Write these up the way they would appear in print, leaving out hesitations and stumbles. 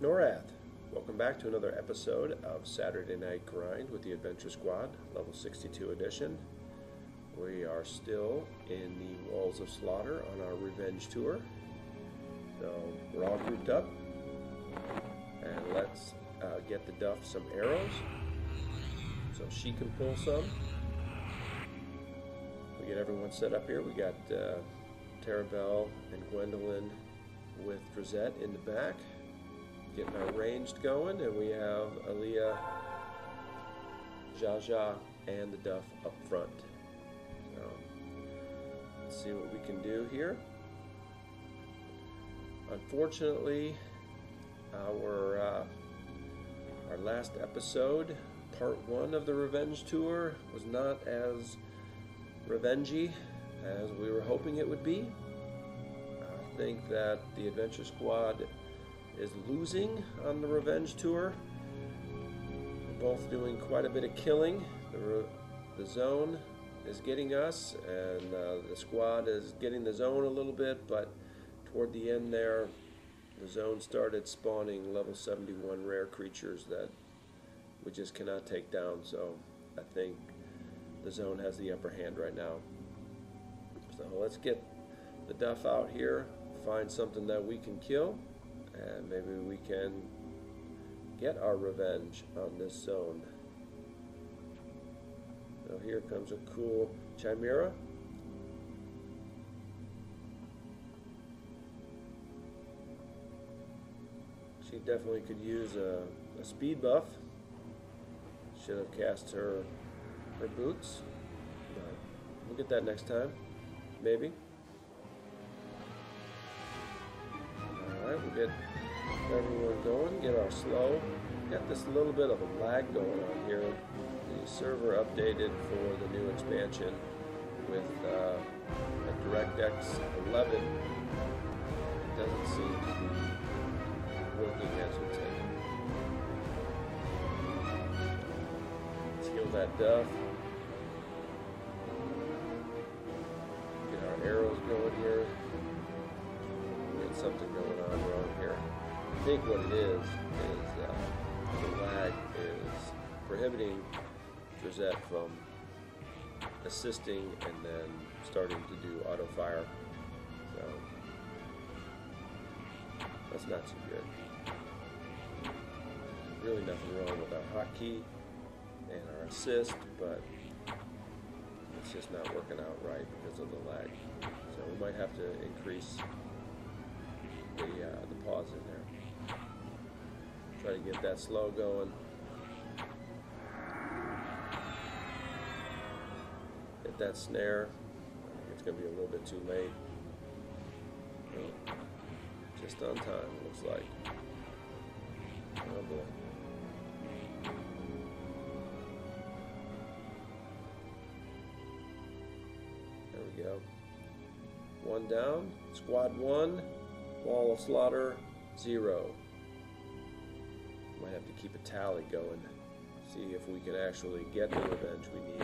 Norrath, welcome back to another episode of Saturday Night Grind with the Adventure Squad, level 62 edition. We are still in the Walls of Slaughter on our revenge tour. So we're all grouped up, and let's get the Duff some arrows so she can pull some. We get everyone set up here. We got Terabelle and Gwendolyn with Drizette in the back, getting our ranged going, and we have Aaliyah, Jaja, and the Duff up front. So let's see what we can do here. Unfortunately, our last episode, part 1 of the Revenge Tour, was not as revengey as we were hoping it would be. I think that the Adventure Squad is losing on the Revenge Tour. We're both doing quite a bit of killing. The zone is getting us, and the squad is getting the zone a little bit, but toward the end there, the zone started spawning level 71 rare creatures that we just cannot take down, so I think the zone has the upper hand right now. So let's get the Duff out here, find something that we can kill, and maybe we can get our revenge on this zone. So here comes a cool Chimera. She definitely could use a speed buff. Should have cast her boots, but we'll get that next time, maybe. Alright, we'll get everyone going, get our slow. Got this little bit of a lag going on here. The server updated for the new expansion with a DirectX 11. It doesn't seem to be working as intended. Let's heal that Duff. Get our arrows going here. Get something going on wrong here. I think what it is the lag is prohibiting Drizette from assisting and then starting to do auto fire. So that's not too good. Really nothing wrong with our hotkey and our assist, but it's just not working out right because of the lag. So we might have to increase the pause in there. Try to get that slow going. Get that snare. I think it's going to be a little bit too late. Oh, just on time, looks like. Oh boy. There we go. 1 down. Squad 1. Wall of Slaughter 0. Might have to keep a tally going. See if we can actually get the revenge we need.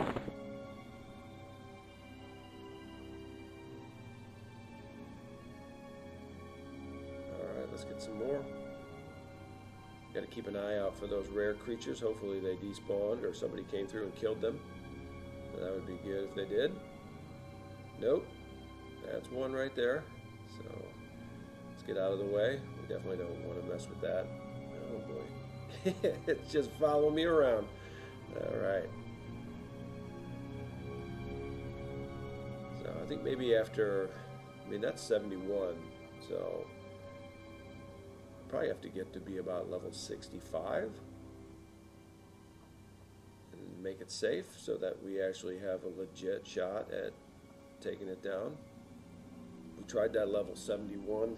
Alright, let's get some more. Got to keep an eye out for those rare creatures. Hopefully they despawned or somebody came through and killed them. That would be good if they did. Nope. That's one right there. So let's get out of the way. We definitely don't want to mess with that. Oh boy. It's just follow me around. Alright. So I think maybe after, that's 71. So probably have to get to be about level 65 and make it safe so that we actually have a legit shot at taking it down. We tried that level 71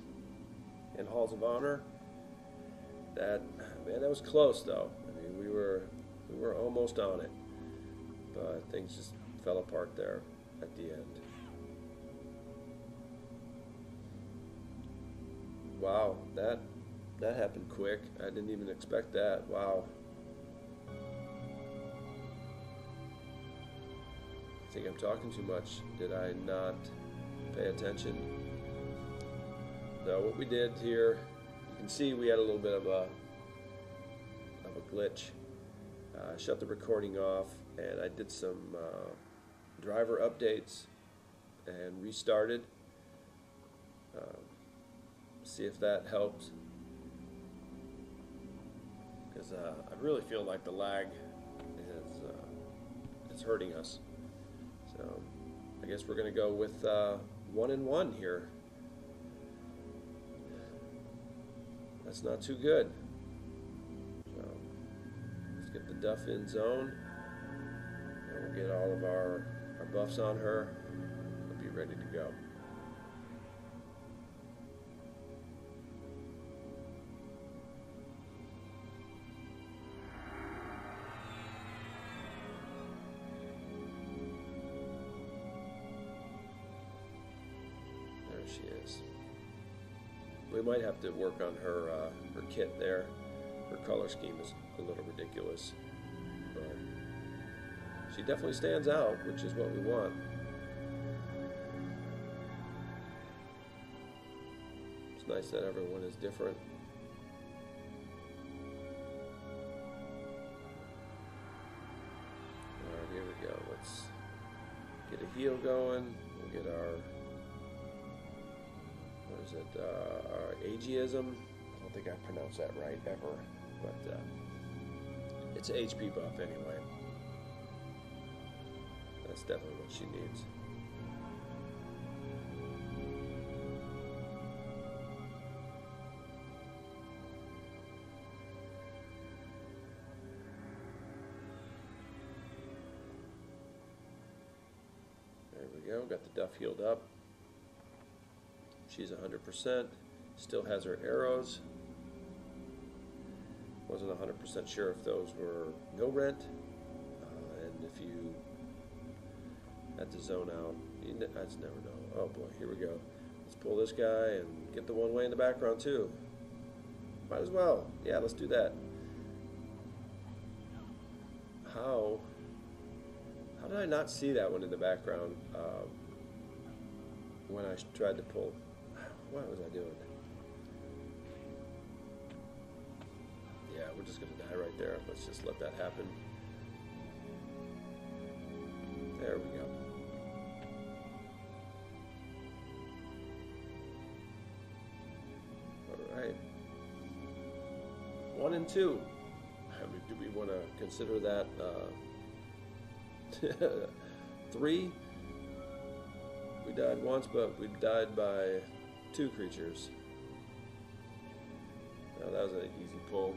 in Halls of Honor. That was close though. We were almost on it, but things just fell apart there at the end. Wow, that happened quick. I didn't even expect that. Wow. I think I'm talking too much. Did I not pay attention? So what we did here, you can see we had a little bit of a glitch. I shut the recording off and I did some driver updates and restarted. See if that helped, because I really feel like the lag is hurting us. So I guess we're going to go with 1 and 1 here. That's not too good. So let's get the Duff in zone, and we'll get all of our buffs on her. We'll be ready to go. There she is. We might have to work on her her kit there. Her color scheme is a little ridiculous, but she definitely stands out, which is what we want. It's nice that everyone is different. Alright, here we go. Let's get a heal going. We'll get our, what is it, our ageism. I don't think I pronounced that right ever, but it's an HP buff anyway. That's definitely what she needs. There we go, got the Duff healed up. She's 100%, still has her arrows. Wasn't 100% sure if those were no rent, and if you had to zone out, I just never know. Oh boy, here we go. Let's pull this guy and get the one way in the background too. Might as well. Yeah, let's do that. How did I not see that one in the background when I tried to pull? What was I doing? Yeah, we're just going to die right there. Let's just let that happen. There we go. Alright. 1 and 2. I mean, do we want to consider that 3? We died once, but we died by 2 creatures. Now that was an easy pull.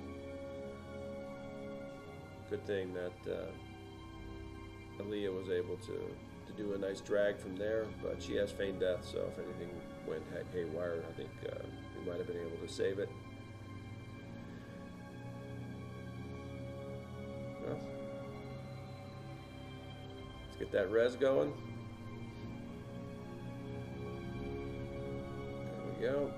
Good thing that Aaliyah was able to do a nice drag from there, but she has feigned death, so if anything went haywire, I think we might have been able to save it. Well, let's get that res going. There we go.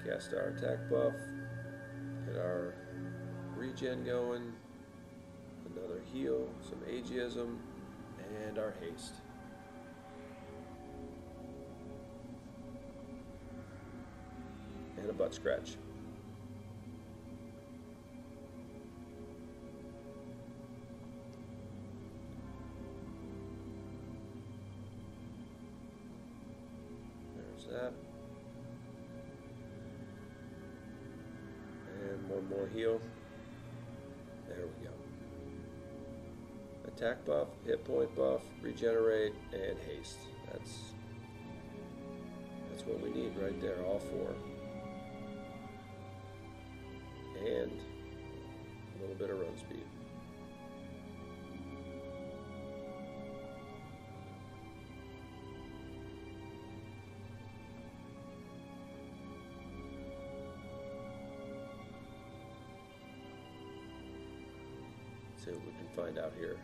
Cast our attack buff, get our regen going, another heal, some ageism, and our haste. And a butt scratch. There's that. One more heal. There we go. Attack buff, hit point buff, regenerate, and haste. That's what we need right there, all 4. And a little bit of run speed. See what we can find out here.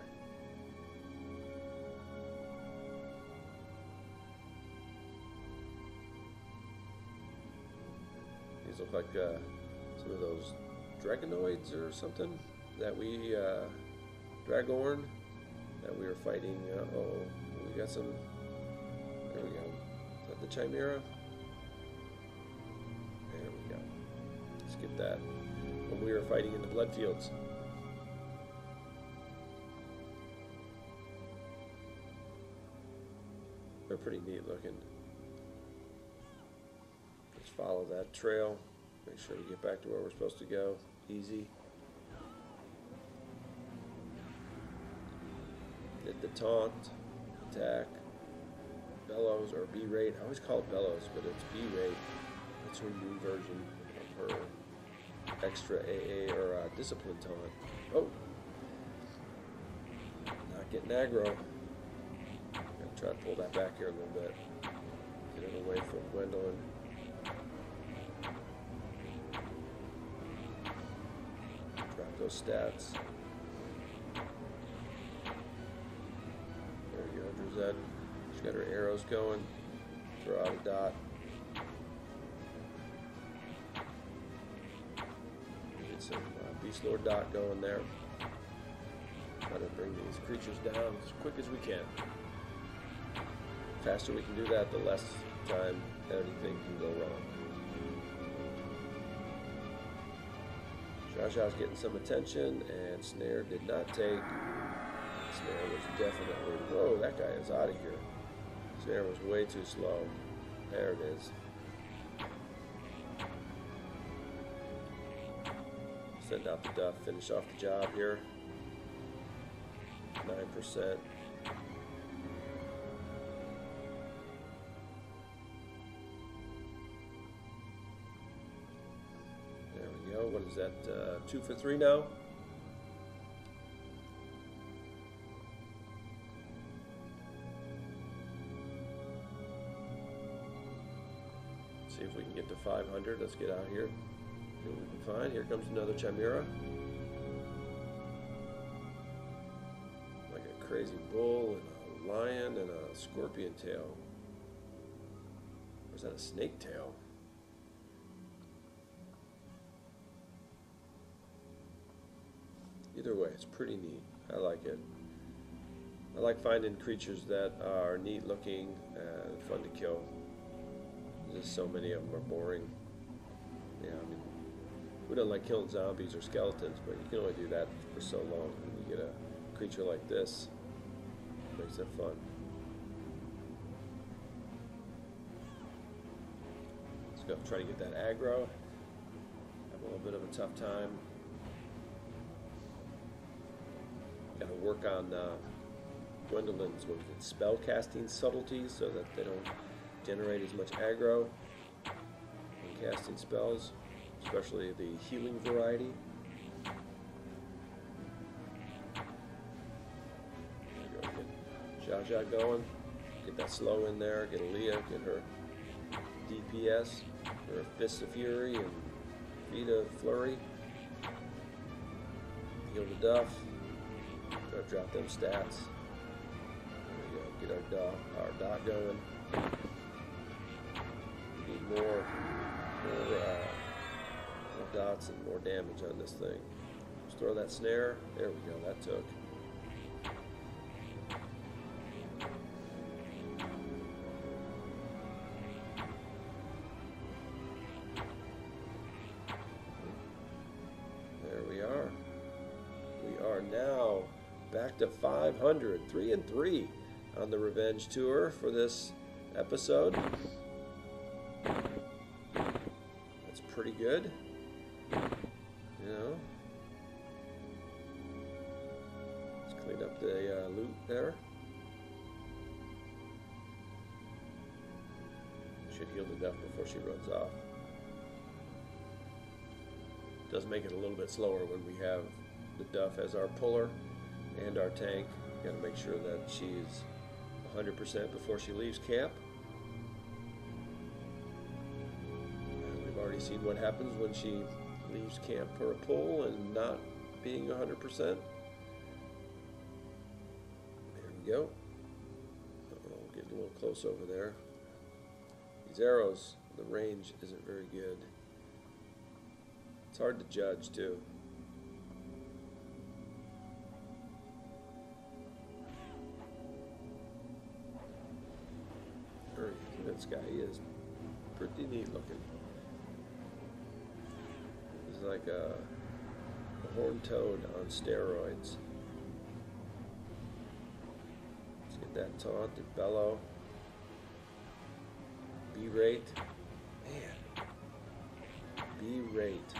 These look like some of those dragonoids or something that we Draghorn that we were fighting. Uh-oh, we got some. There we go. Is that the Chimera? There we go. Let's get that. When we were fighting in the blood fields. They're pretty neat looking. Just follow that trail. Make sure we get back to where we're supposed to go. Easy. Did the taunt, attack, bellows, or B-rate. I always call it bellows, but it's B-rate. That's her new version of her extra AA or discipline taunt. Oh! Not getting aggro. Gonna try to pull that back here a little bit. Get it away from Gwendolyn. Drop those stats. There we go, Drizette. She's got her arrows going. Throw out a dot. Get some Beast Lord dot going there. Try to bring these creatures down as quick as we can. The faster we can do that, the less time anything can go wrong. Zsa getting some attention, and Snare did not take. Snare was definitely, whoa, that guy is out of here. Snare was way too slow. There it is. Send out the duff, finish off the job here. 9%. There we go. What is that? 2 for 3 now? See if we can get to 500. Let's get out here. See what we can find. Here comes another Chimera. Like a crazy bull and a lion and a scorpion tail. Or is that a snake tail? Either way, it's pretty neat. I like it. I like finding creatures that are neat looking and fun to kill. Just so many of them are boring. Yeah, I mean, we don't like killing zombies or skeletons, but you can only do that for so long. When you get a creature like this, it makes it fun. Let's go try to get that aggro. Have a little bit of a tough time. Got to work on Gwendolyn's spell casting subtleties so that they don't generate as much aggro when casting spells, especially the healing variety. There we go. Get Zsa going. Get that slow in there. Get Aaliyah. Get her DPS. Her Fist of Fury and Feet of Flurry. Heal the Duff. Try to drop them stats. There we go. Get our dot going. Need more dots and more damage on this thing. Just throw that snare. There we go. That took. There we are. We are now back to 500, 3 and 3 on the Revenge Tour for this episode. That's pretty good. You know, let's clean up the loot there. Should heal the Duff before she runs off. Does make it a little bit slower when we have the Duff as our puller and our tank. Got to make sure that she's 100% before she leaves camp. And we've already seen what happens when she leaves camp for a pull and not being 100%. There we go. Uh-oh, getting a little close over there. These arrows, the range isn't very good. It's hard to judge too. this guy. He is pretty neat looking. He's like a horned toad on steroids. Let's get that taunt, the bellow. B-rate. Man. B-rate.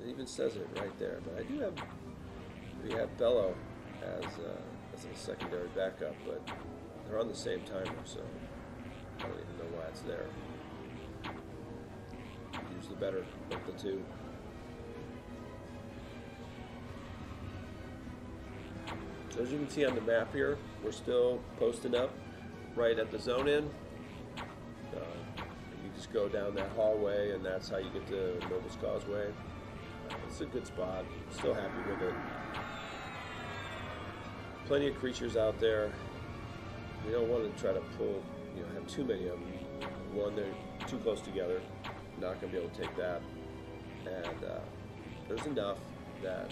It even says it right there. But we have bellow as a secondary backup, but they're on the same timer, so I don't even know why it's there. Use the better of the two. So as you can see on the map here, we're still posting up right at the zone in. You just go down that hallway, and that's how you get to Nobles Causeway. It's a good spot. Still happy with it. Plenty of creatures out there. We don't want to try to pull, have too many of them. One, they're too close together. Not going to be able to take that. And there's enough that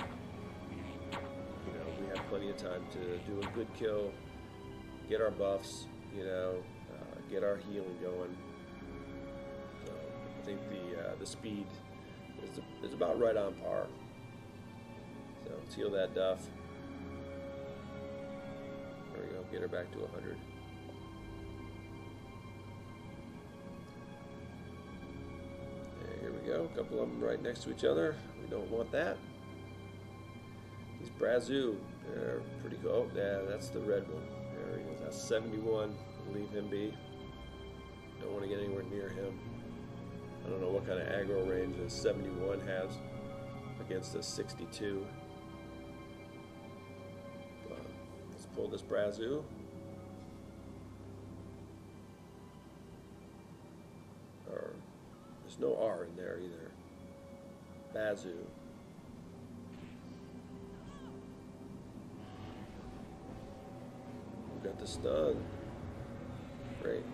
we have plenty of time to do a good kill, get our buffs, get our healing going. So I think the speed is about right on par. So let's heal that duff. There we go, get her back to 100. And here we go, a couple of them right next to each other. We don't want that. These Brazoo, they're pretty cool. Oh, yeah, that's the red one. There he goes. That's 71. Leave him be. Don't want to get anywhere near him. I don't know what kind of aggro range a 71 has against a 62. But let's pull this Brazoo. Or there's no R in there either. Bazoo. We got the stun. Great.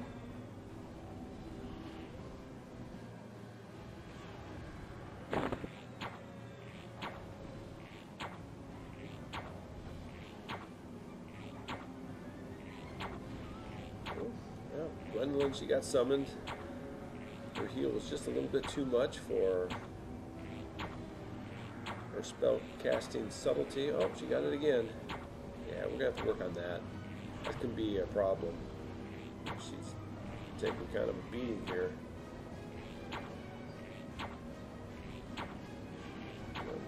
Gwendolyn, she got summoned. Her heal was just a little bit too much for her spell casting subtlety. Oh, she got it again. Yeah, we're gonna have to work on that. That can be a problem. She's taking kind of a beating here.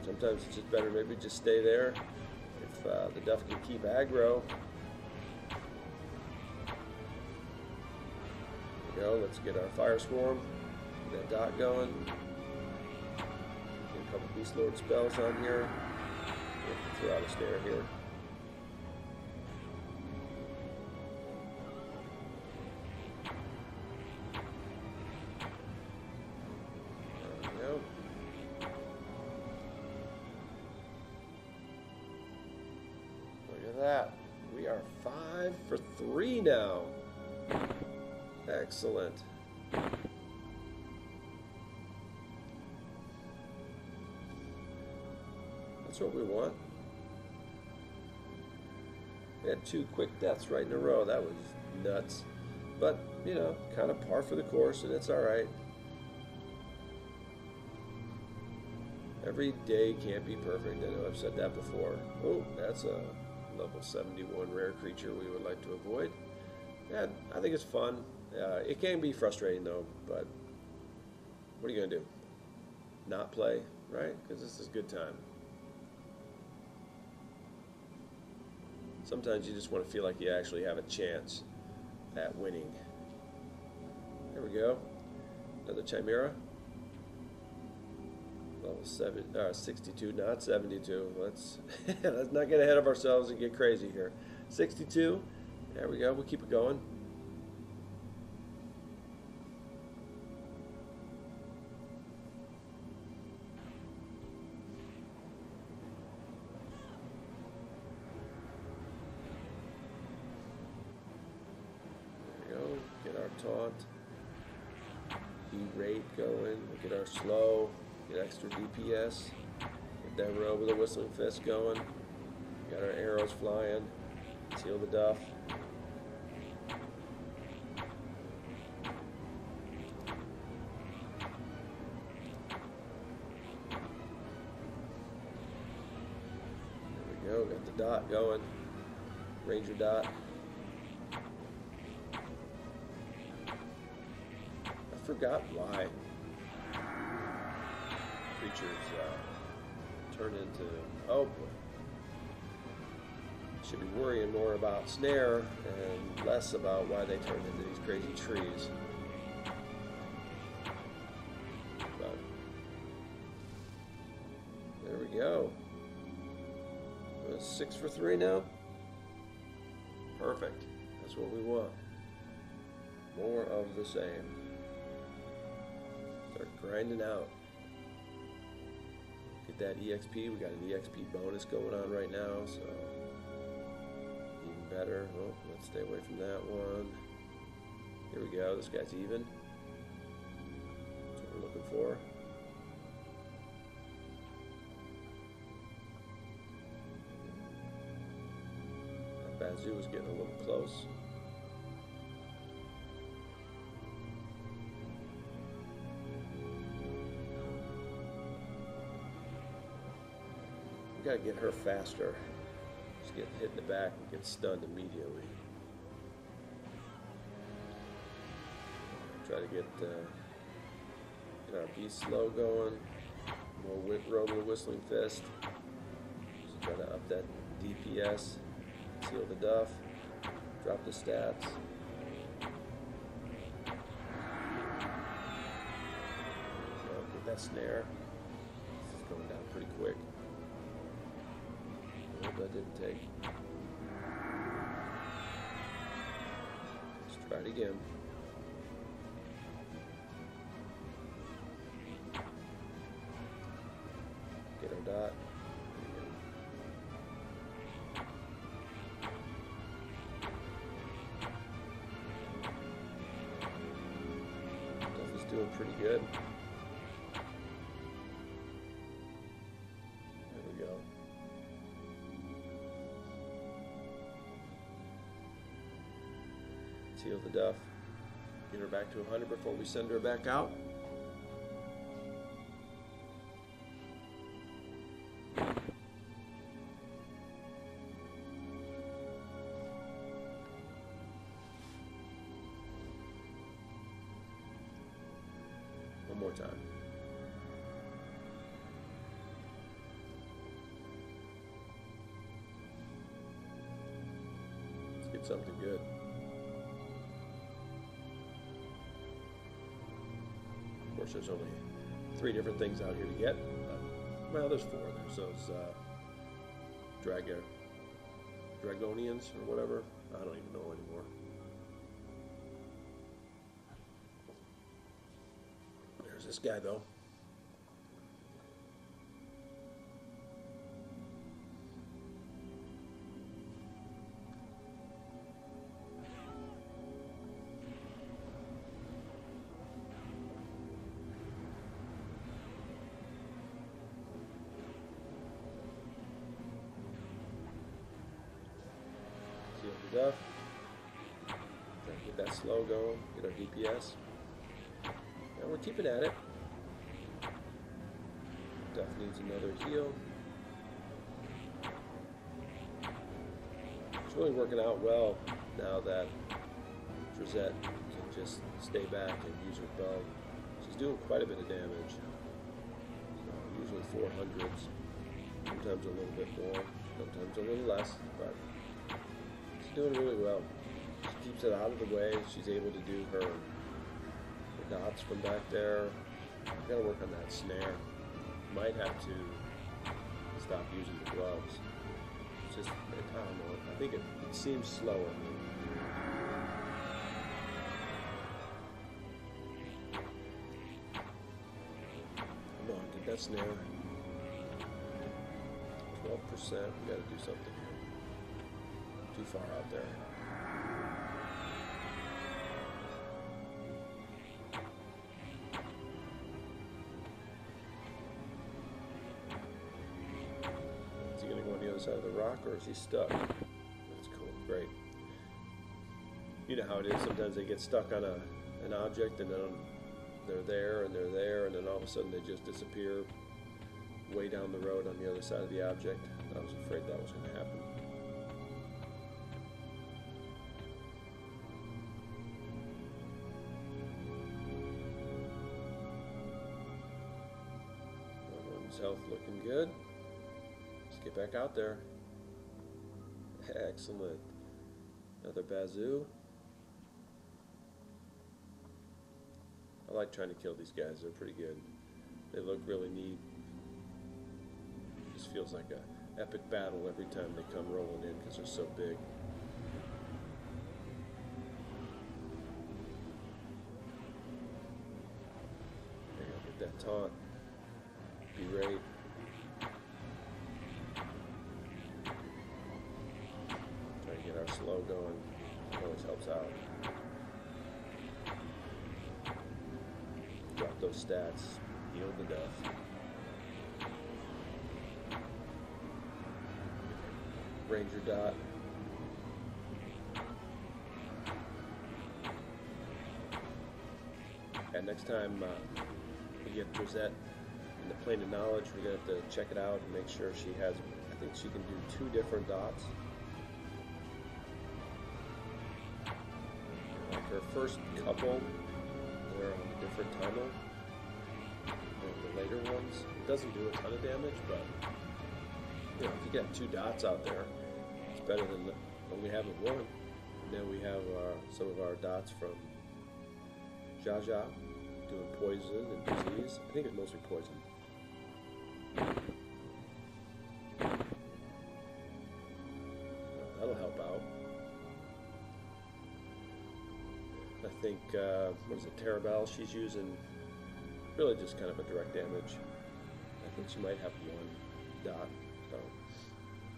Sometimes it's just better maybe just stay there. If the duff can keep aggro. There we go, let's get our Fire Swarm. Get that dot going. Get a couple Beast Lord spells on here. We have to throw out a snare here. That. We are 5 for 3 now. Excellent. That's what we want. We had 2 quick deaths right in a row. That was nuts. But, kind of par for the course, and it's alright. Every day can't be perfect. I know I've said that before. Oh, that's a level 71 rare creature we would like to avoid. Yeah, I think it's fun. It can be frustrating though, but what are you going to do? Not play, right? Because this is a good time. Sometimes you just want to feel like you actually have a chance at winning. There we go. Another Chimera. Level 62, not 72. Let's not get ahead of ourselves and get crazy here. 62. There we go. We'll keep it going. There we go. Get our taunt. E-rate going. We'll get our slow. Get extra DPS. Get that row with a Whistling Fist going. Got our arrows flying. Seal the duff. got the dot going. Ranger dot. I forgot why creatures turn into... Oh boy. Should be worrying more about snare and less about why they turn into these crazy trees. But there we go. 6 for 3 now. Perfect. That's what we want. More of the same. Start grinding out. Get that EXP. We got an EXP bonus going on right now, so even better. Oh, let's stay away from that one. Here we go. This guy's even. That's what we're looking for. Bazoo is getting a little close. We gotta get her faster. She's getting hit in the back and gets stunned immediately. Try to get our beast slow going. More roller whistling fist. Just try to up that DPS. Seal the duff, drop the stats. Get that snare. This is going down pretty quick. Nope, that didn't take. Let's try it again. Get our dot. Doing pretty good. There we go. Seal the duff. Get her back to 100 before we send her back out. One more time. Let's get something good. Of course, there's only 3 different things out here to get. Well, there's 4. There's those Dragonians or whatever. I don't even know anymore. There's this guy though. Duff. Get that slow going, get our DPS. And we're keeping at it. Duff needs another heal. It's really working out well now that Drizette can just stay back and use her bow. She's doing quite a bit of damage. Usually 400s, sometimes a little bit more, sometimes a little less, but doing really well. She keeps it out of the way. She's able to do her dots from back there. Gotta work on that snare. Might have to stop using the gloves. It's just, I don't know, I think it seems slower. Come on, get that snare. 12%, we gotta do something. Too far out there. Is he going to go on the other side of the rock, or is he stuck? That's cool, great. You know how it is, sometimes they get stuck on an object and then they're there, and then all of a sudden they just disappear way down the road on the other side of the object. I was afraid that was going to happen. One's health looking good. Let's get back out there. Excellent. Another bazoo. I like trying to kill these guys. They're pretty good. They look really neat. Just feels like a epic battle every time they come rolling in because they're so big. There you go. Get that taunt. Berate. Try to get our slow going. Always helps out. Drop those stats. Heal to death. Ranger dot. And next time we get Rosette in the plane of knowledge, we're going to have to check it out and make sure she has, I think she can do 2 different dots. Like her first couple, they're on a different timer than the later ones. It doesn't do a ton of damage, but you know, if you get 2 dots out there, it's better than only having 1. And then we have some of our dots from Jaja doing poison and disease. I think it's mostly poison. That'll help out. I think, what is it, Terabelle, she's using really just kind of a direct damage. I think she might have 1 dot. So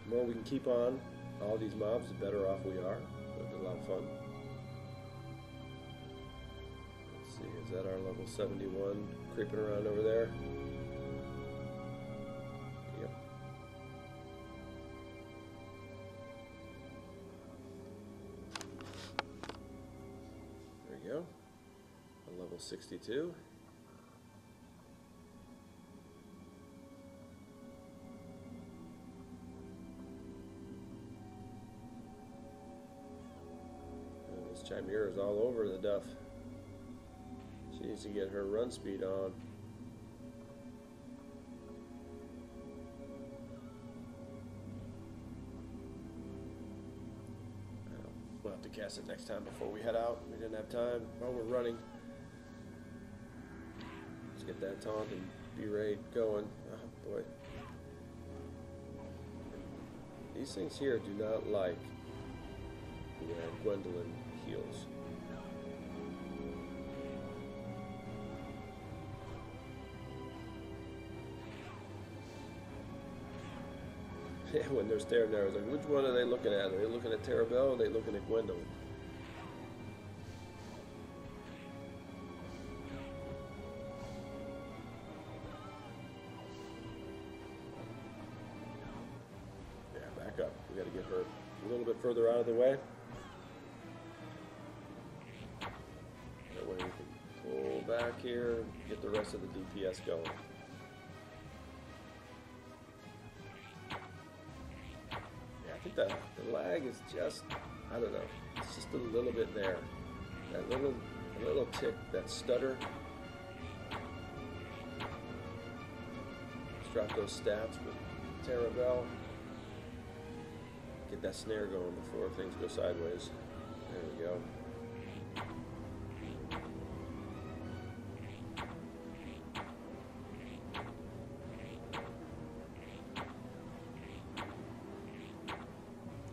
the more we can keep on all these mobs, the better off we are. It's a lot of fun. Let's see, is that our level 71 creeping around over there? Yep. There we go. A level 62. Chimera is all over the duff. She needs to get her run speed on. We'll have to cast it next time before we head out. We didn't have time while we're running. Let's get that taunt and berate going. Oh boy. These things here do not like Gwendolyn heals. Yeah, when they're staring there, it's like, which one are they looking at? Are they looking at Terabelle or are they looking at Gwendolyn? Yeah, back up. We got to get her a little bit further out of the way. That way we can pull back here and get the rest of the DPS going. Yeah, I think the lag is just, I don't know, it's just a little bit there. That little tick, that stutter. Let's drop those stats with Terabelle. Get that snare going before things go sideways. There we go.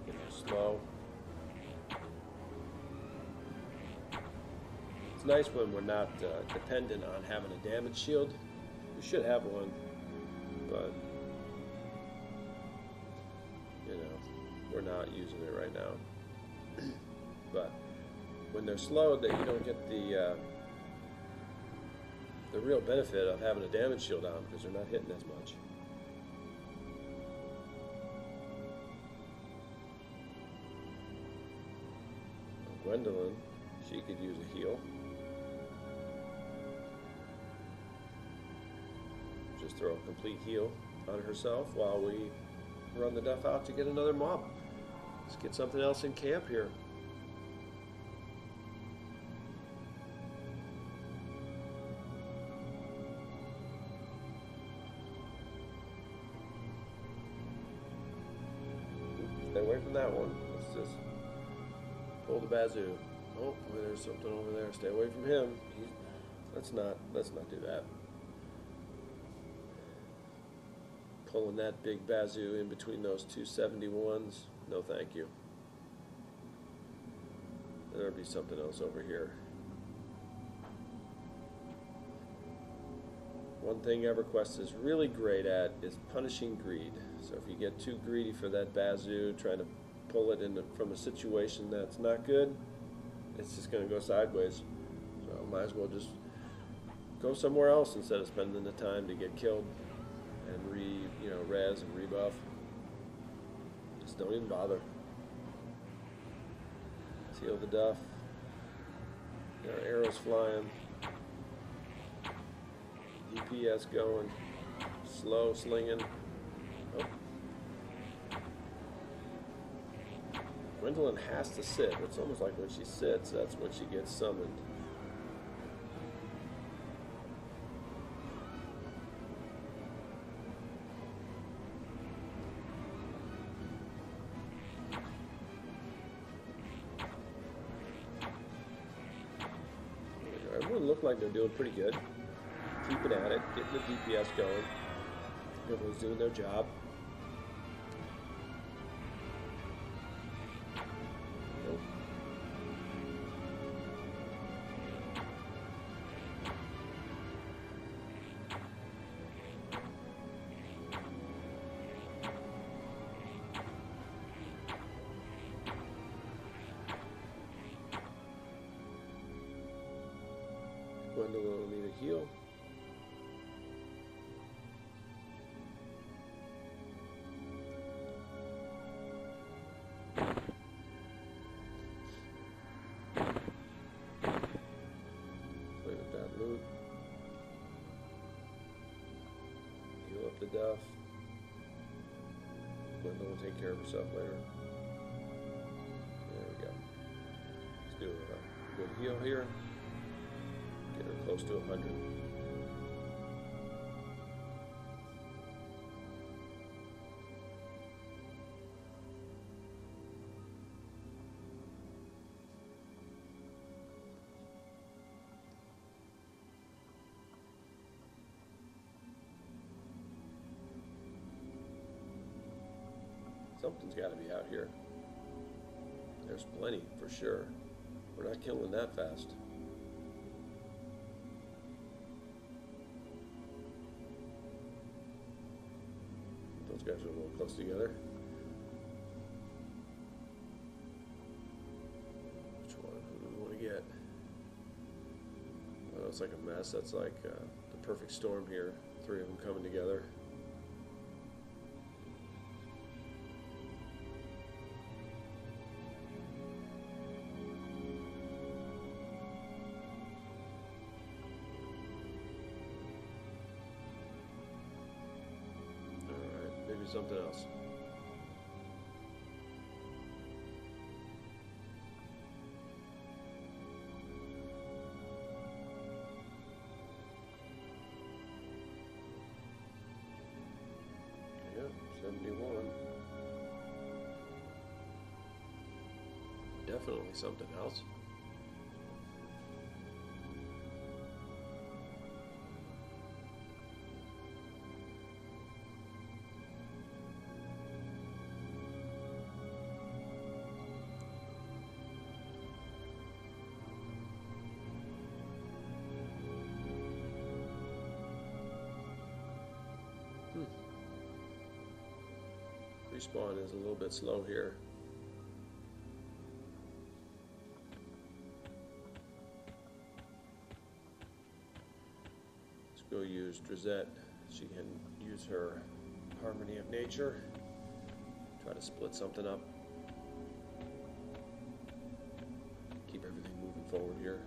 Get her slow. It's nice when we're not dependent on having a damage shield. We should have one, but we're not using it right now. But when they're slowed, that you don't get the real benefit of having a damage shield on because they're not hitting as much. Gwendolyn, she could use a heal. Just throw a complete heal on herself while we run the duff out to get another mob. Let's get something else in camp here. Stay away from that one. Let's just pull the bazoo. Oh, there's something over there. Stay away from him. Let's not do that. Pulling that big bazoo in between those two 71s. No, thank you. There'll be something else over here. One thing EverQuest is really great at is punishing greed. So if you get too greedy for that bazoo, trying to pull it from a situation that's not good, it's just going to go sideways. So might as well just go somewhere else instead of spending the time to get killed and res and rebuff. Just don't even bother. Seal the duff. Got our arrows flying. DPS going. Slow slinging. Oh. Gwendolyn has to sit. It's almost like when she sits, that's when she gets summoned. Everyone looked like they're doing pretty good. Keeping at it, getting the DPS going. Everyone's doing their job. Nope. Gwendolyn will need a heal. Play with that loot. Heal up the duff. Gwendolyn will take care of herself later. There we go. Let's do a good heal here. Get her close to 100. Something's got to be out here. There's plenty, for sure. We're not killing that fast. Those guys are a little close together. Which one? Who do we want to get? Oh, it's like a mess. That's like the perfect storm here. Three of them coming together. Something else. Yep, 71. Definitely something else. Respawn is a little bit slow here. Let's go use Drizette. She can use her Harmony of Nature. Try to split something up. Keep everything moving forward here.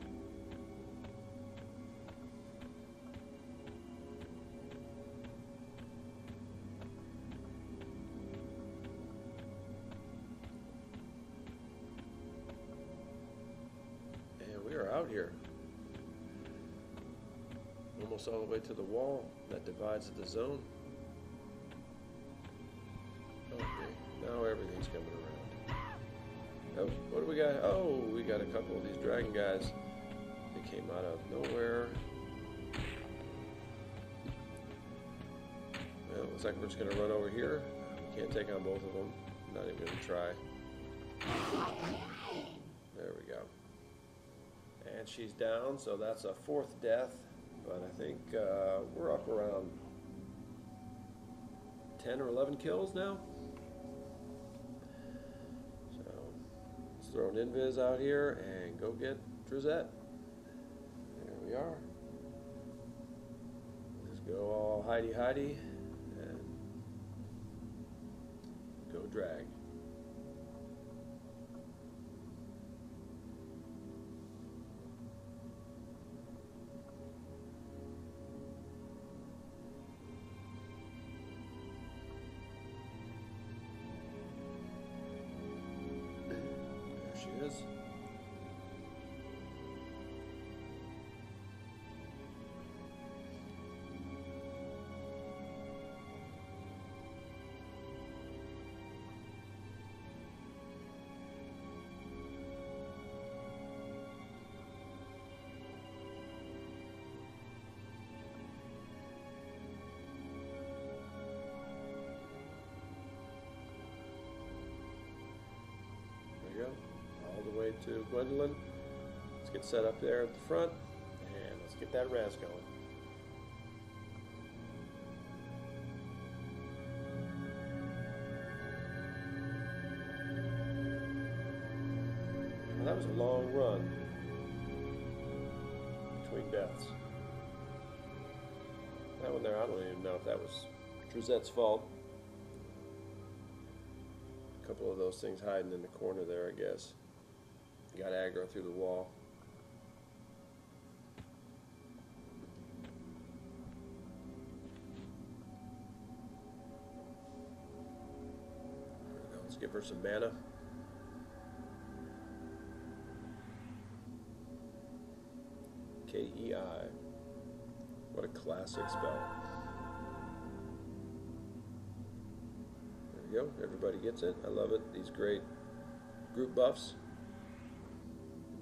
out here. Almost all the way to the wall that divides the zone. Okay, now everything's coming around. Oh, what do we got? Oh, we got a couple of these dragon guys. They came out of nowhere. Well, looks like we're just going to run over here. We can't take on both of them. Not even going to try. There we go. And she's down, so that's a 4th death. But I think we're up around 10 or 11 kills now. So let's throw an invis out here and go get Drizette. There we are. Just go all hidey and go drag. Is. There you go. All the way to Gwendolyn. Let's get set up there at the front and let's get that res going. Well, that was a long run between deaths. That one there, I don't even know if that was Drizette's fault. A couple of those things hiding in the corner there, I guess. Got aggro through the wall. Let's give her some mana. KEI. What a classic spell. There we go. Everybody gets it. I love it. These great group buffs.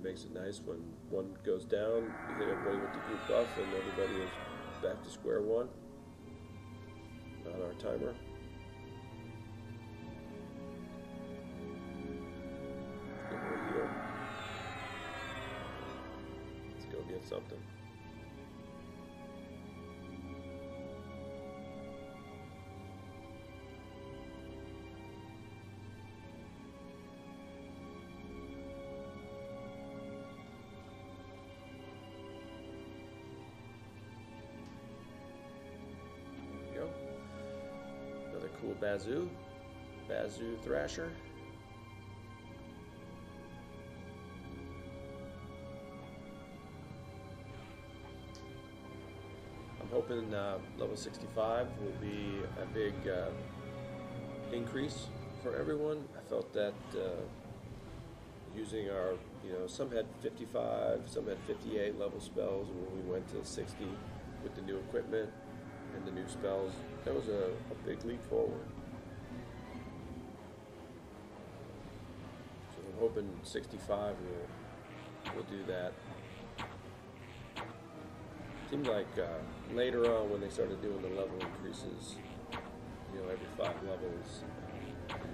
Makes it nice when one goes down, you hit everybody with the group buff, and everybody is back to square one on our timer. Let's give her a heal. Let's go get something. Cool Bazoo Thrasher. I'm hoping level 65 will be a big increase for everyone. I felt that using our, some had 55, some had 58 level spells, and when we went to 60 with the new equipment and the new spells, that was a big leap forward. So I'm hoping 65 will do that. Seemed like later on when they started doing the level increases, every 5 levels,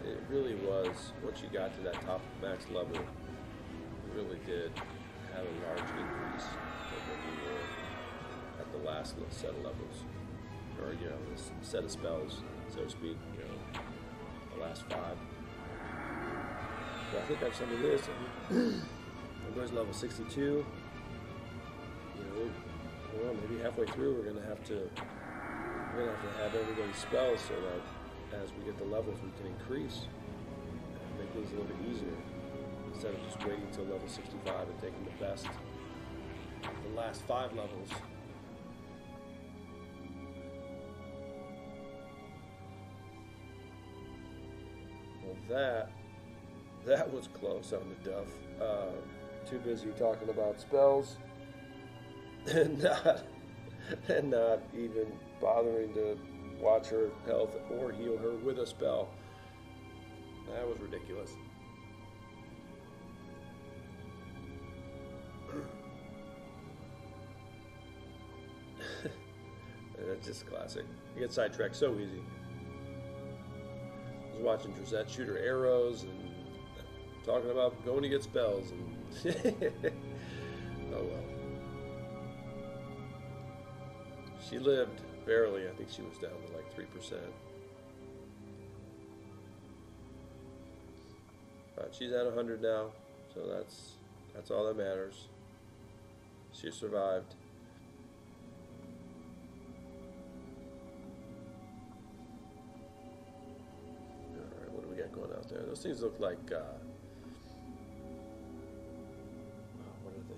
it really was, once you got to that top max level, it really did have a large increase from when you were at the last set of levels. Or, this set of spells, so to speak, the last 5. So I think that's some of this. Everybody's level 62. Well, maybe halfway through we're gonna have to have everybody's spells so that as we get the levels we can increase and make things a little bit easier instead of just waiting till level 65 and taking the last 5 levels. Well, that was close on the Duff. too busy talking about spells and not even bothering to watch her health or heal her with a spell. That was ridiculous. That's just classic. You get sidetracked so easy. I was watching Drazette shoot her arrows and talking about going to get spells and oh well. She lived barely. I think she was down to like 3%. But she's at 100 now, so that's all that matters. She survived. Alright, what do we got going out there? Those things look like what are they?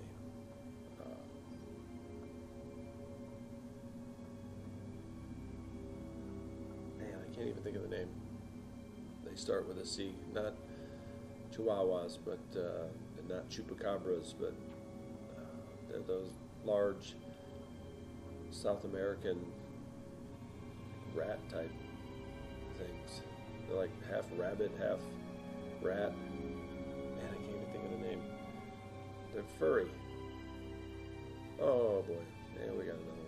Man, I can't even think of the name. They start with a C, not Chihuahuas, but and not chupacabras, but they're those large South American rat type things. They're like half rabbit, half rat. Man, I can't even think of the name. They're furry. Oh boy, yeah, we got another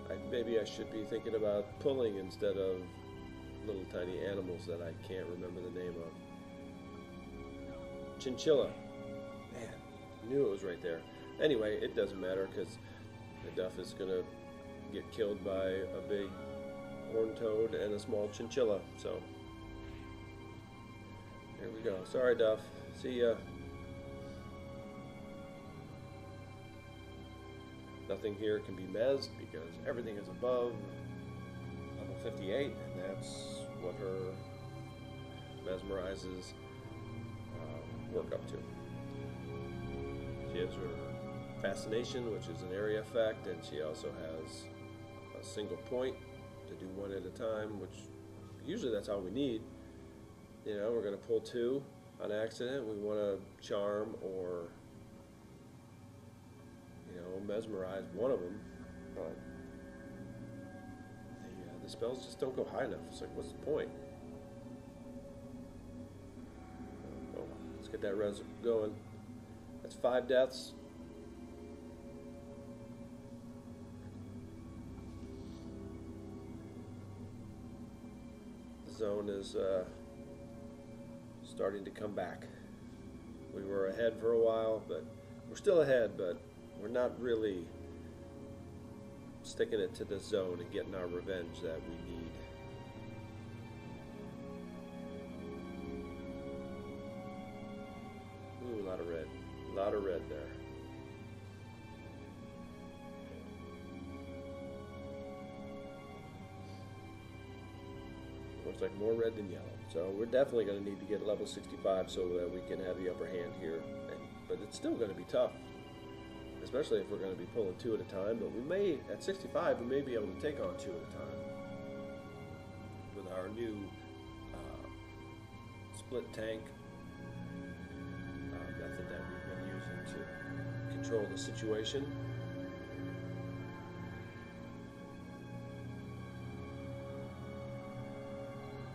one. Maybe I should be thinking about pulling instead of little tiny animals that I can't remember the name of. Chinchilla. Man, I knew it was right there. Anyway, it doesn't matter because the duff is going to get killed by a big horned toad and a small chinchilla. So, here we go. Sorry, Duff. See ya. Nothing here can be mezzed because everything is above level 58, and that's what her mesmerizes work up to. She has her fascination, which is an area effect, and she also has a single point to do one at a time, which usually that's all we need. You know, we're going to pull 2 on accident. We want to charm or, you know, mesmerize one of them, but the spells just don't go high enough. It's like, what's the point? Oh, let's get that res going. That's 5 deaths. The zone is starting to come back. We were ahead for a while, but we're still ahead, but we're not really sticking it to the zone and getting our revenge that we need. Ooh, a lot of red. A lot of red there. Looks like more red than yellow. So we're definitely going to need to get level 65 so that we can have the upper hand here. But it's still going to be tough, especially if we're going to be pulling 2 at a time. But we may, at 65, we may be able to take on 2 at a time with our new split tank method that we've been using to control the situation.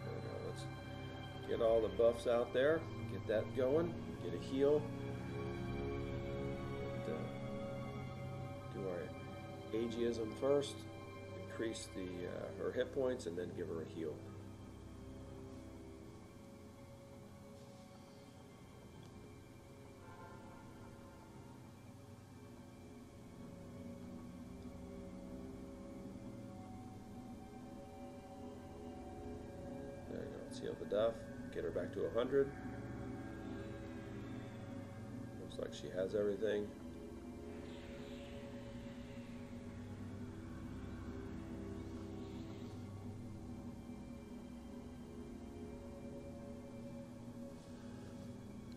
There we go. Let's get all the buffs out there, get that going, get a heal. Do our ageism first, increase her hit points, and then give her a heal. There you go. Let's heal the duff, get her back to 100. Looks like she has everything.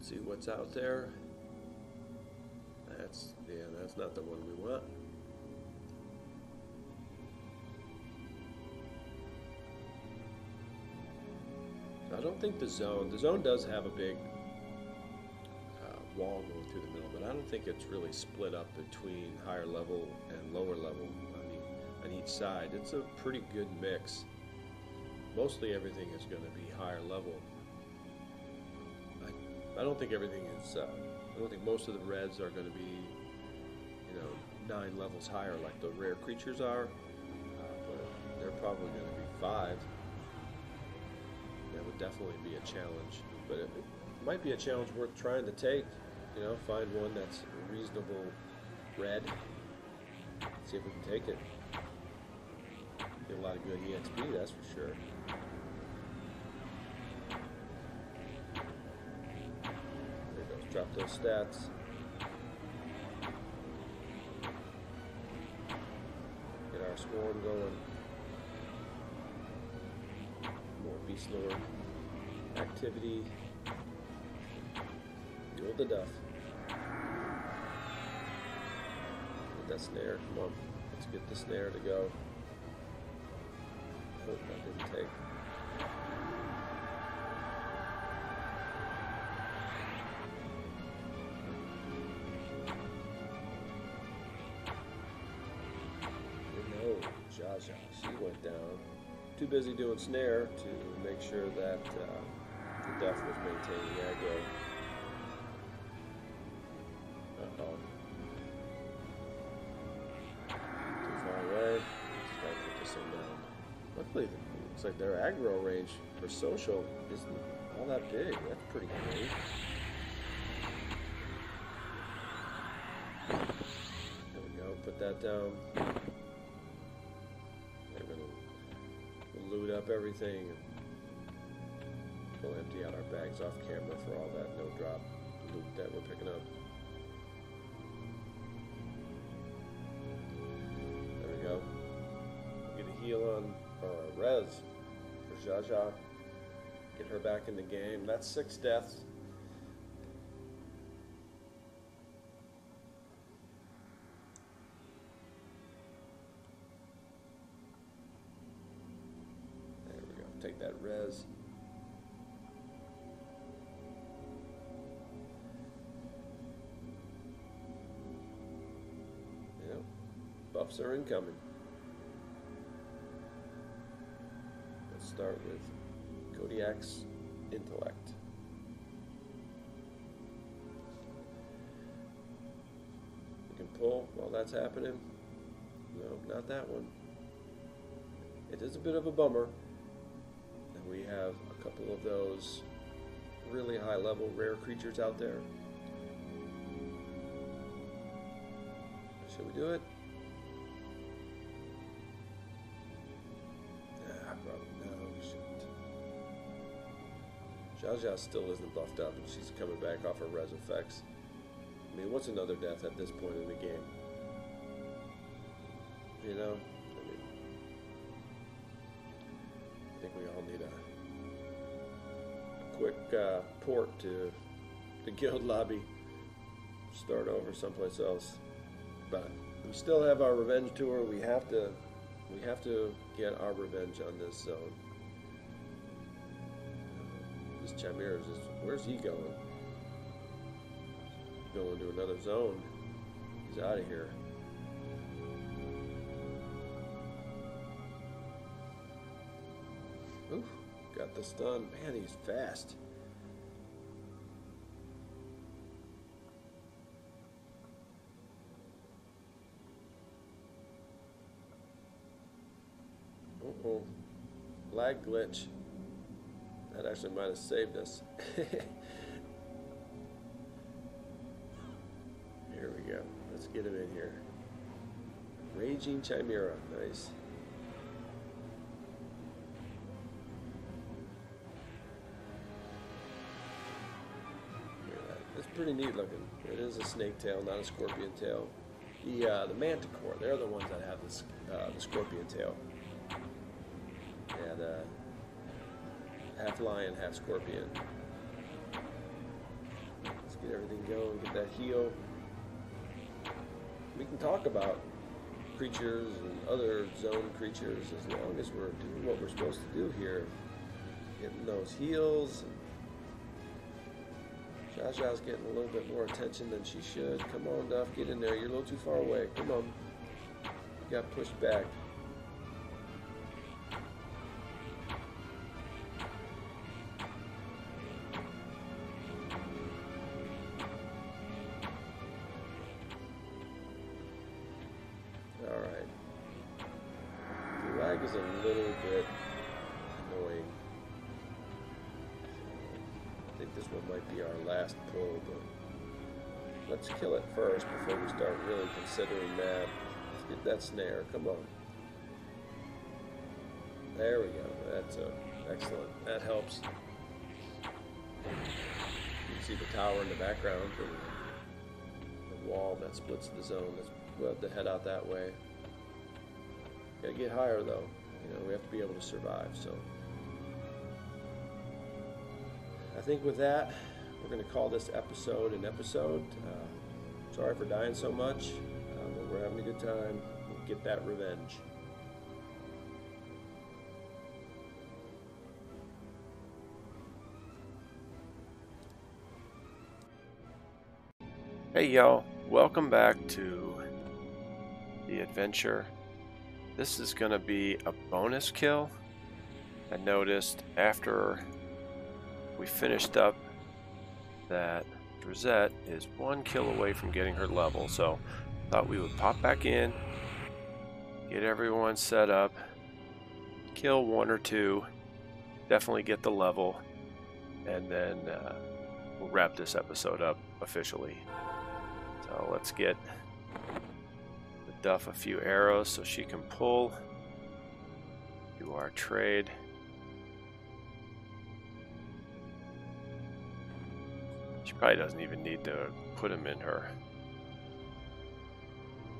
See what's out there. That's not the one we want. So I don't think the zone does have a big wall going through the middle, but I don't think it's really split up between higher level and lower level on each side. It's a pretty good mix. Mostly everything is going to be higher level. I don't think everything is, I don't think most of the reds are going to be, you know, 9 levels higher like the rare creatures are, but they're probably going to be 5. That would definitely be a challenge, but it might be a challenge worth trying to take. You know, find one that's a reasonable red, see if we can take it. Get a lot of good EXP, that's for sure. There goes, drop those stats. Get our swarm going. More Beast Lord activity. Duel the Duff. Get that snare, come on. Let's get the snare to go. Hope that didn't take. No, Jaja, she went down. Too busy doing snare to make sure that the Duff was maintaining aggro. Uh-oh. Too far away. Let's try to put this thing down. Luckily, it looks like their aggro range for social isn't all that big. That's pretty great. There we go. Put that down. We're going to loot up everything. We'll empty out our bags off camera for all that no-drop loot that we're picking up. There we go. Get a heal on Rez for Jaja. Get her back in the game. That's 6 deaths. There we go. Take that Rez. Yep. Buffs are incoming. Start with Kodiak's intellect. We can pull while that's happening. No, not that one. It is a bit of a bummer. And we have a couple of those really high level rare creatures out there. Should we do it? Jaja still isn't buffed up, and she's coming back off her res effects. I mean, what's another death at this point in the game? You know? I mean, I think we all need a quick port to the guild lobby. Start over someplace else. But we still have our revenge tour. We have to get our revenge on this zone. This Chimera is just, where's he going? Going to another zone. He's out of here. Oof, got the stun. Man, he's fast. Uh-oh. Lag glitch. That actually might have saved us. Here we go. Let's get him in here. Raging Chimera. Nice. It's pretty neat looking. It is a snake tail, not a scorpion tail. The manticore, they're the ones that have this, the scorpion tail. Yeah, the half lion, half scorpion. Let's get everything going, get that heal. We can talk about creatures and other zone creatures as long as we're doing what we're supposed to do here. Getting those heals. Jaja's getting a little bit more attention than she should. Come on, Duff, get in there. You're a little too far away. Come on. You got pushed back. Alright. The lag is a little bit annoying. I think this one might be our last pull, but let's kill it first before we start really considering that. Let's get that snare. Come on. There we go. That's excellent. That helps. You can see the tower in the background and the wall that splits the zone. We'll have to head out that way. Gotta get higher though. You know, we have to be able to survive. So I think with that, we're going to call this episode an episode. Sorry for dying so much, but we're having a good time. We'll get that revenge. Hey y'all, welcome back to the adventure. This is going to be a bonus kill. I noticed after we finished up that Rosette is 1 kill away from getting her level, so thought we would pop back in, get everyone set up, kill 1 or 2, definitely get the level, and then we'll wrap this episode up officially. So let's get the Duff a few arrows so she can pull, do our trade. She probably doesn't even need to put him in her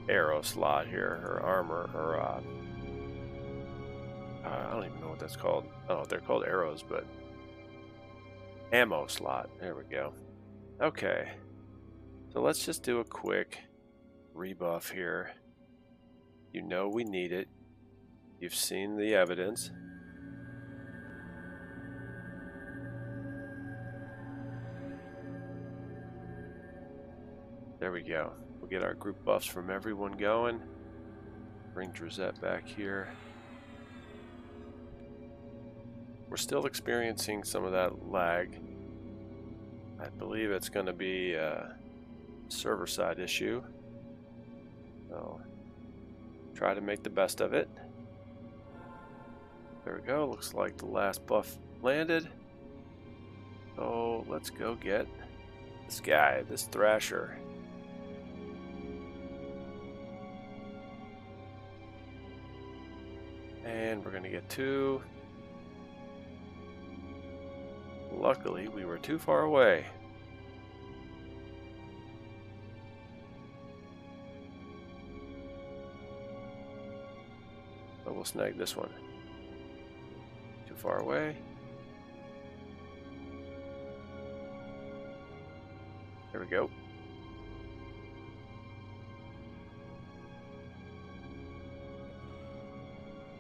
arrow slot here, her armor, or I don't even know what that's called. Oh, they're called arrows, but ammo slot. There we go. Okay, so let's just do a quick rebuff here. You know we need it. You've seen the evidence. There we go. We'll get our group buffs from everyone going. Bring Rosette back here. We're still experiencing some of that lag. I believe it's going to be a server side issue. So try to make the best of it. There we go. Looks like the last buff landed. So let's go get this guy, this Thrasher. And we're going to get 2. Luckily, we were too far away. But we'll snag this one. Too far away. There we go.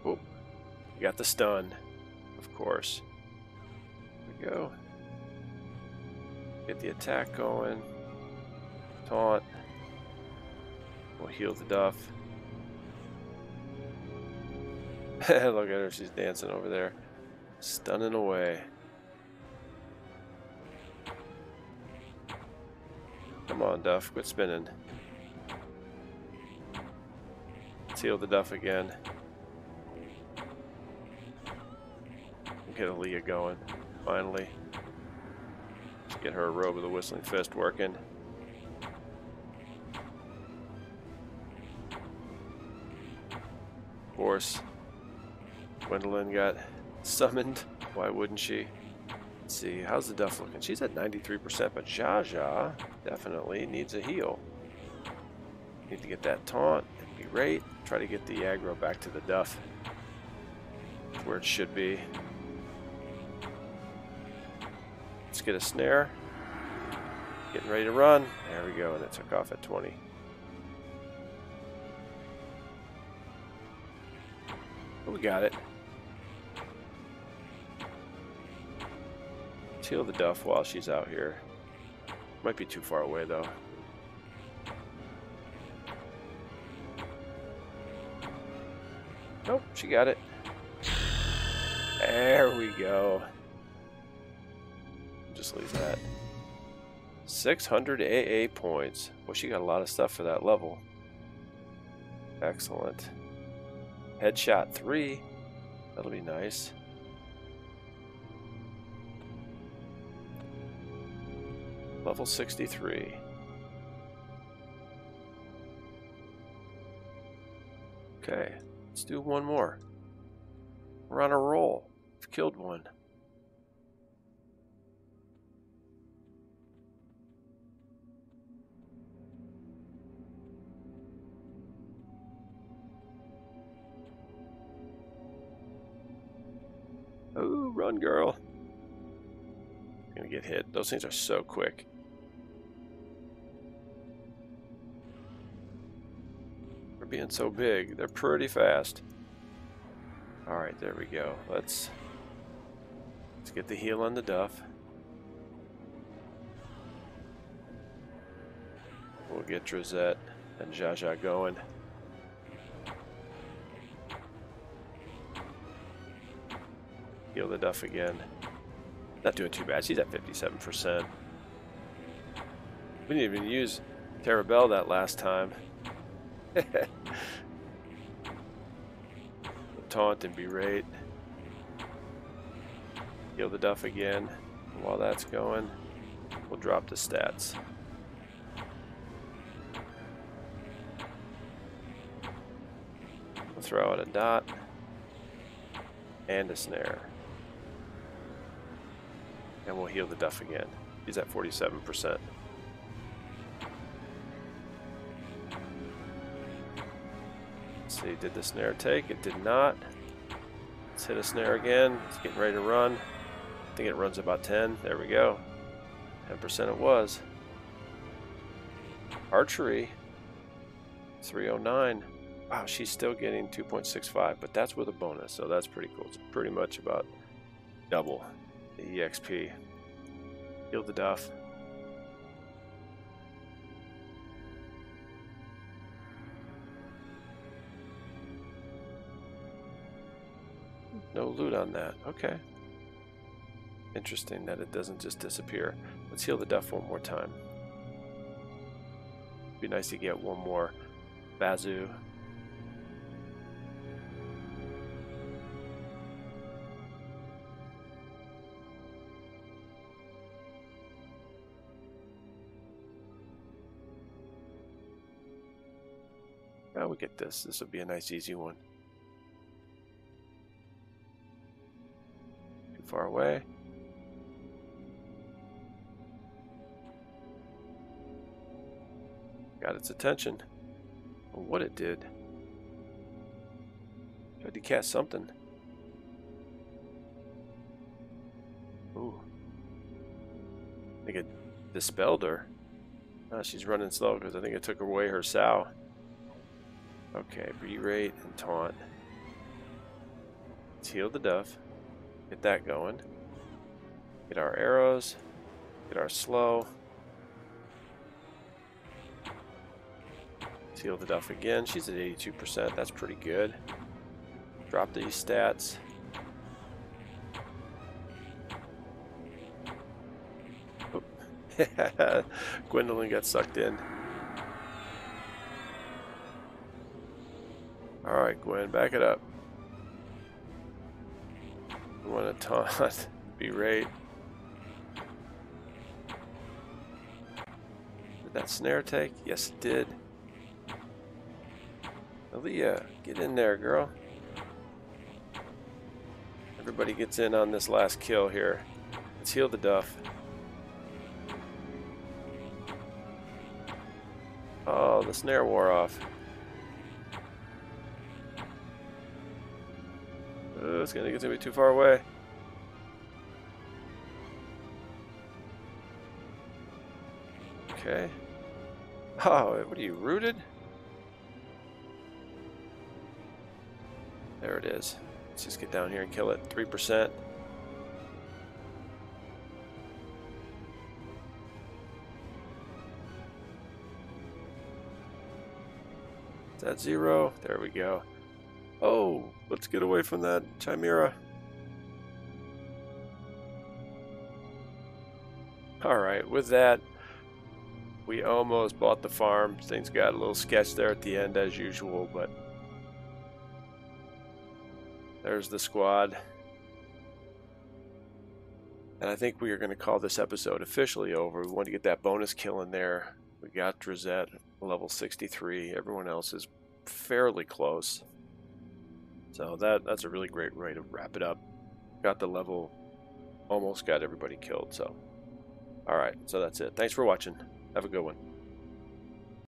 Oh, we got the stun, of course. There we go. Get the attack going. Taunt. We'll heal the Duff. Look at her, she's dancing over there. Stunning away. Come on, Duff, quit spinning. Let's heal the Duff again. Get Aaliyah going, finally. Let's get her robe of the Whistling Fist working. Of course, Gwendolyn got summoned. Why wouldn't she? Let's see, how's the Duff looking? She's at 93%, but Jaja definitely needs a heal. Need to get that taunt. It'd be great. Try to get the aggro back to the Duff, where it should be. Let's get a snare. Getting ready to run. There we go, and it took off at 20. But we got it. Let's heal the Duff while she's out here. Might be too far away though. Nope, she got it. There we go. Just leave that. 600 AA points. Well, she got a lot of stuff for that level. Excellent. Headshot 3. That'll be nice. Level 63. Okay, let's do one more. We're on a roll. We've killed one. Oh, run, girl. Gonna get hit. Those things are so quick. For being so big, they're pretty fast. Alright, there we go. Let's get the heal on the Duff. We'll get Drizette and Jaja going. Heal the Duff again. Not doing too bad. She's at 57%. We didn't even use Terabell that last time. Taunt and berate. Heal the Duff again. And while that's going, we'll drop the stats. We'll throw out a dot and a snare. And we'll heal the Duff again. He's at 47%. Let's see, did the snare take? It did not. Let's hit a snare again. It's getting ready to run. I think it runs about 10. There we go. 10% it was. Archery. 309. Wow, she's still getting 2.65, but that's with a bonus, so that's pretty cool. It's pretty much about double the EXP. Heal the Duff. No loot on that. Okay. Interesting that it doesn't just disappear. Let's heal the Duff one more time. Be nice to get one more Bazoo. Now we get this. This will be a nice easy one. Too far away. Got its attention. Well, what it did. Tried to cast something. Ooh. I think it dispelled her. She's running slow because I think it took away her sow. Okay, berate and taunt. Let's heal the Duff. Get that going. Get our arrows. Get our slow. Let's heal the Duff again. She's at 82%. That's pretty good. Drop these stats. Gwendolyn got sucked in. Alright, Gwen, back it up. We want to taunt, berate. Did that snare take? Yes, it did. Aaliyah, get in there, girl. Everybody gets in on this last kill here. Let's heal the Duff. Oh, the snare wore off. It's gonna be too far away. Okay. Oh, what are you, rooted? There it is. Let's just get down here and kill it. 3%. Is that 0? There we go. Oh, let's get away from that Chimera. Alright, with that, we almost bought the farm. Things got a little sketch there at the end as usual, but there's the squad. And I think we are going to call this episode officially over. We want to get that bonus kill in there. We got Drizette level 63. Everyone else is fairly close. So that's a really great way to wrap it up. Got the level, almost got everybody killed. So, alright, so that's it. Thanks for watching. Have a good one.